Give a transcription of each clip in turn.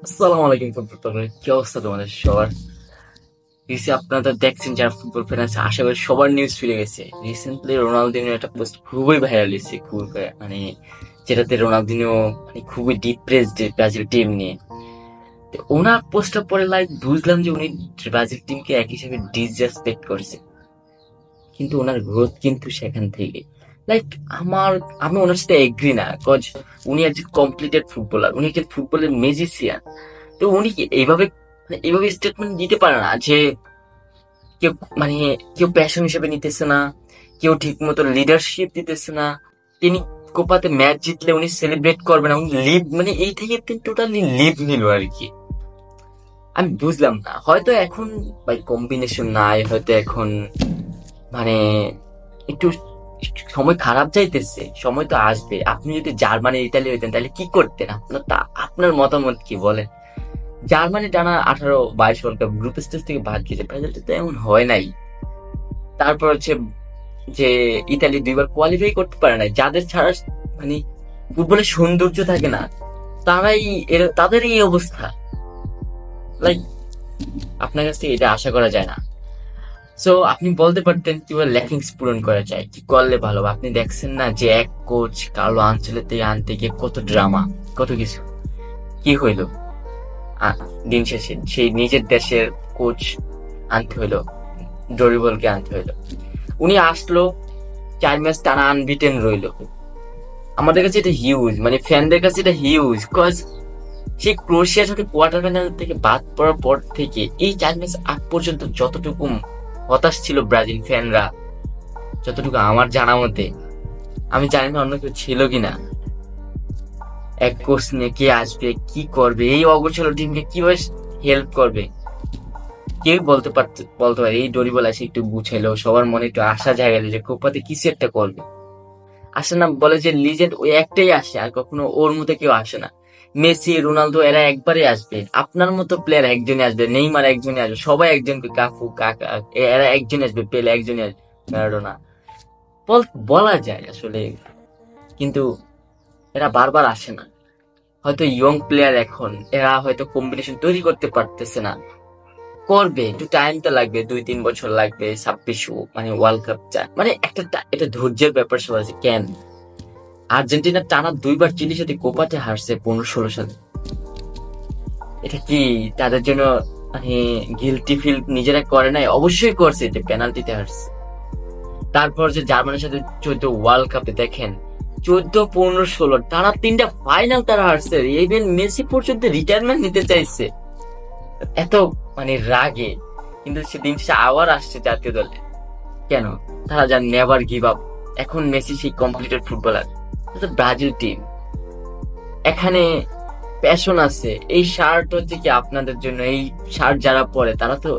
আসসালামু আলাইকুম ফুটবল, কি অবস্থা তোমাদের সবার? আপনারা দেখছেন যারা ফুটবল ফ্যান আছে, আশা করি সবার নিউজ ফিরে গেছে। রিসেন্টলি রোনালদিনো একটা পোস্ট খুবই ভাইরাল হয়েছে, খুবই মানে যেটাতে রোনালদিনো মানে খুবই ডিপ্রেসড ব্রাজিল টিম নিয়ে। তো ওনার পোস্টটা পরে বুঝলাম যে উনি ব্রাজিল টিমকে এক হিসেবে ডিসরেসপেক্ট করছে, কিন্তু ওনার গ্রোথ কিন্তু সেখান থেকে লাইক আমার আমি ওনার সাথে এগ্রি না, কজ উনি একজন কমপ্লিটেড ফুটবলার, উনি একজন ফুটবলের মেজিসিয়ান। তো উনি কি এইভাবে স্টেটমেন্ট দিতে পারে না যে কেউ মানে কেউ প্যাশন হিসেবে নিতেছে না, কেউ ঠিক মতো লিডারশিপ দিতেছে না। তিনি কোপাতে ম্যাচ জিতলে উনি সেলিব্রেট করবে না, উনি লিভ মানে এই থেকে তিনি টোটালি লিভ নিল আর কি। আমি বুঝলাম না, হয়তো এখন ভাই কম্বিনেশন নাই, হয়তো এখন মানে একটু সময় খারাপ যাইতেছে, সময় তো আসবে। আপনি যদি জার্মানি ইতালি হইতেন তাহলে কি করতেন? আপনার মতামত কি বলেন? জার্মানি টানা 18-22 ওয়ার্ল্ড কাপ গ্রুপ স্টেজ থেকে বাদ গেছে, ব্রাজিলটা তো এমন হয় নাই। তারপর হচ্ছে যে ইতালি দুইবার কোয়ালিফাই করতে পারে নাই, যাদের ছাড়া মানে ফুটবলের সৌন্দর্য থাকে না, তারাই তাদের এই অবস্থা। লাইক আপনার কাছ থেকে এটা আশা করা যায় না। সো আপনি বলতে পারতেন কিভাবে ল্যাকিংস পূরণ করা যায়, কি করলে ভালো হবে। আপনি দেখছেন না যে এক কোচ কার্লো আনচেলত্তি আনতে গিয়ে কত ড্রামা, কত কিছু কি হইলো। দিন শেষে সেই নিজের দেশের কোচ আনতে হইলো, ডরিবলকে আনতে হইলো। উনি আসলো, 4 ম্যাচ টানা আনবিটেন রইলো। আমাদের কাছে এটা হিউজ, মানে ফ্যানদের কাছে এটা হিউজ, কজ সেই ক্রোয়েশিয়ার সাথে কোয়ার্টার ফাইনাল থেকে বাদ পড়ার পর থেকে এই 4 ম্যাচ আগ পর্যন্ত যতটুকু হতাশ ছিল ব্রাজিল ফ্যানরা, যতটুকু আমার জানা মতে, আমি জানি না অন্য কেউ ছিল কিনা। এক কোচ নিয়ে কে আসবে, কি করবে, এই অগোছালো টিমকে কিভাবে হেল্প করবে, কেউ বলতে পারে। এই ডরিবল এসে একটু গুছাইলো, সবার মনে একটু আশা জাগাইলো যে কোপাতে কিছু একটা করবে। আসে না, বলে যে লিজেন্ড ওই একটাই আসে, আর কখনো ওর মতো কেউ আসে না। মেসি রোনালদো এরা একবারে আসবে, আপনার মতো প্লেয়ার একজনই আসবে, নেইমার একজনই আসবে, সবাই একজন, কাকু কাকা এরা একজনই আসবে, পেলে একজনই আসবে, ম্যারাডোনা। বলা যায় আসলে, কিন্তু এরা বারবার আসে না। হয়তো ইয়ং প্লেয়ার, এখন এরা হয়তো কম্বিনেশন তৈরি করতে পারতেছে না, করবে, একটু টাইম তো লাগবে, 2-3 বছর লাগবে। 26 মানে ওয়ার্ল্ড কাপ চায়, মানে এটা ধৈর্যের ব্যাপার সবার আছে। কেন আর্জেন্টিনা টানা দুইবার চিলির সাথে কোপাতে হারছে 15-16 সালে? এটা কি তাদের জন্য মানে গিলটি ফিল নিজেরা করে নাই? অবশ্যই করছে, যে পেনাল্টিতে হারছে। তারপর যে জার্মানির সাথে 14 ওয়ার্ল্ড কাপে দেখেন, 14, 15, 16 টানা 3টা ফাইনাল তারা হারছে। ইভেন মেসি পর্যন্ত রিটায়ারমেন্ট নিতে চাইছে, এত মানে রাগে। কিন্তু সেদিন সে আবার আসছে জাতীয় দলে। কেন? তারা যান নেভার গিভ আপ। এখন মেসি সেই কমপ্লিটেড ফুটবলার। ব্রাজিল টিম, এখানে প্যাশন আছে। এই শার্ট হচ্ছে কি আপনাদের জন্য, এই শার্ট যারা পরে তারা তো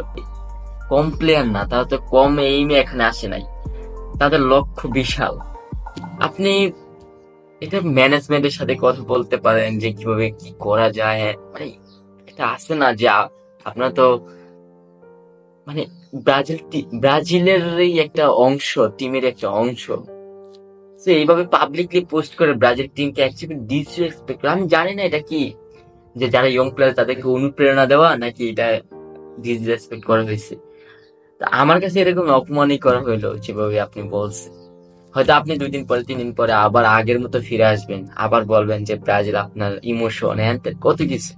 কম প্লেয়ার না, তারা তো কম এইমে এখানে আসে নাই, তাদের লক্ষ্য বিশাল। আপনি এটা ম্যানেজমেন্টের সাথে কথা বলতে পারেন যে কিভাবে কি করা যায়, মানে এটা আছে না যে আপনারা তো মানে ব্রাজিলের একটা অংশ, টিমের একটা অংশ। তো এইভাবে পাবলিকলি পোস্ট করে ব্রাজিল টিমকে অ্যাকচুয়ালি ডিসরেসপেক্ট করে। আমি জানি না এটা কি, যে যারা ইয়ং প্লেয়ার তাদেরকে অনুপ্রেরণা দেওয়া, নাকি এটা ডিসরেসপেক্ট করা হয়েছে। তা আমার কাছে এরকম অপমানই করা হইলো যেভাবে আপনি বলছেন। হয়তো আপনি 2 দিন পরে 3 দিন পরে আবার আগের মতো ফিরে আসবেন, আবার বলবেন যে ব্রাজিল আপনার ইমোশন হ্যান কত কিছু।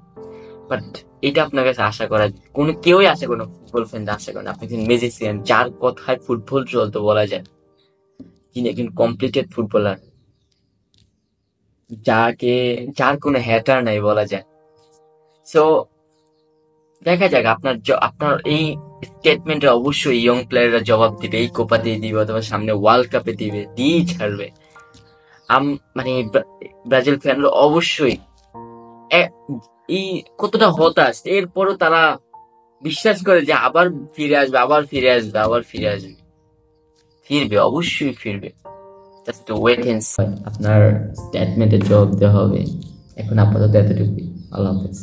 বাট এটা আপনার কাছে আশা করা, কোনো কেউই আশা করে না, ফুটবল ফ্যান আশা করেন। আপনি একজন ম্যাজিসিয়ান, যার কথায় ফুটবল চলতো বলা যায়, যিনি একজন কমপ্লিটেড ফুটবলার, যাকে যার কোনো হ্যাটার নাই বলা যায়। সো দেখা যাক, আপনার এই স্টেটমেন্টে অবশ্যই ইয়ং প্লেয়াররা জবাব দিবে, এই কোপা দিয়ে দিবে অথবা সামনে ওয়ার্ল্ড কাপে দিবে, দিয়েই ছাড়বে। আম মানে ব্রাজিল ফ্যানরা অবশ্যই এ- এই কতটা হতাশ, এরপরও তারা বিশ্বাস করে যে আবার ফিরে আসবে, আবার ফিরে আসবে, আবার ফিরে আসবে। ফিরবে, অবশ্যই ফিরবে। Just wait and see. আপনার স্টেটমেন্টের জবাব দেওয়া হবে। এখন আপাতত এতটুকুই। আল্লাহ হাফেজ।